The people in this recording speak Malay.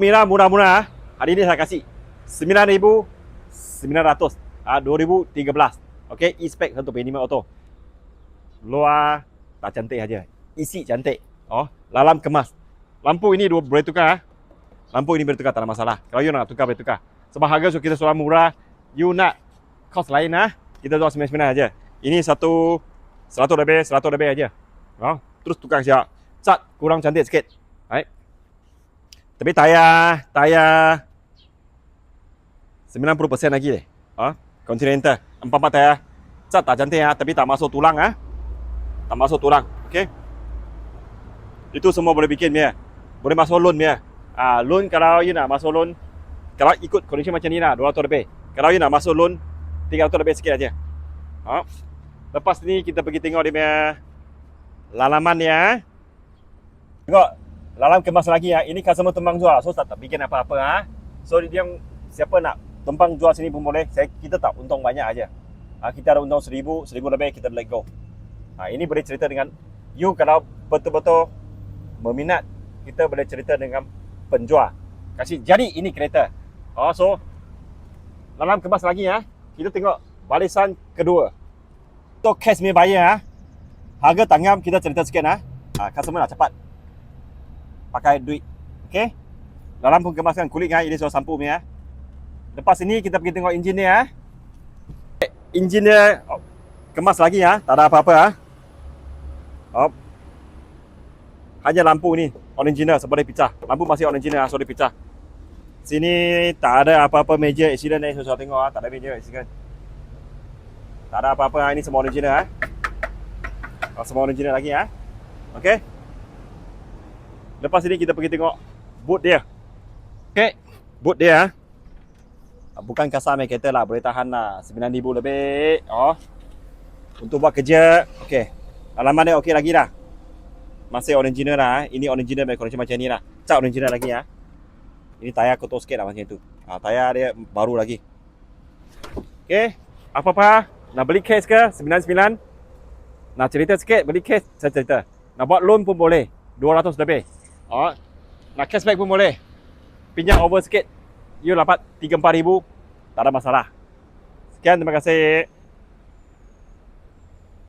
Mira murah-murah. Hari ini saya kasih 9,900. 2013. Okey, e-spec 1.5 auto. Luar tak cantik aja. Isi cantik. Oh, dalam kemas. Lampu ini boleh tukar. Lampu ini boleh tukar, tak ada masalah. Kalau you nak tukar, boleh tukar. Sebab harga kita sudah murah. You nak kos lain kita jual 99 aja. Ini 100 lebih aja. Oh, terus tukar siap. Cat kurang cantik sikit. Baik. Tapi tayar 90% lagi deh. Continental 4 tayar. Cat tak cantik tapi tak masuk tulang Tak masuk tulang. Okey. Itu semua boleh bikin dia. Boleh masuk loan dia. Loan kalau you nak masuk loan, kalau ikut kondisi macam ni 200 lebih. Kalau you nak masuk loan 300 lebih sikit aja. Lepas ni kita pergi tengok dia punya lalaman dia. Tengok lalam kemas lagi Ini customer tumpang jual. So tak bikin apa-apa So dia siapa nak tumpang jual sini pun boleh. Kita tak untung banyak aja. Kita ada untung 1,000 lebih, kita let go. Ini boleh cerita dengan you kalau betul-betul berminat. Kita boleh cerita dengan penjual. Kasih jadi ini kereta. So lalam kemas lagi Kita tengok barisan kedua. Untuk cash punya bayar harga tanggam kita cerita sikit customer nak cepat pakai duit. Okey. Dalam pun kemaskan kulit ini sudah sampu punya. Lepas ini kita pergi tengok enjin dia Enjin dia kemas lagi tak ada apa-apa hanya lampu ni original, boleh pecah. Lampu masih original, boleh pecah. Sini tak ada apa-apa major accident ni. Saya tengok tak ada major accident. Tak ada apa-apa. Ini semua original semua original lagi Okey. Lepas ini kita pergi tengok boot dia. Okey, boot dia bukan kasar main kereta lah, boleh tahan 9,000 lebih. Untuk buat kerja. Okey. Halaman dia okey lagi dah. Masih original Ini original macam ni Cat original lagi Ini tayar kotor sikit macam itu. Tayar dia baru lagi. Okey. Apa-apa nak beli case ke 99? Nak cerita sikit beli case, saya cerita. Nak buat loan pun boleh 200 lebih. Nak cashback pun boleh. Pinjam over sikit, you dapat 3-4 ribu, tak ada masalah. Sekian, terima kasih.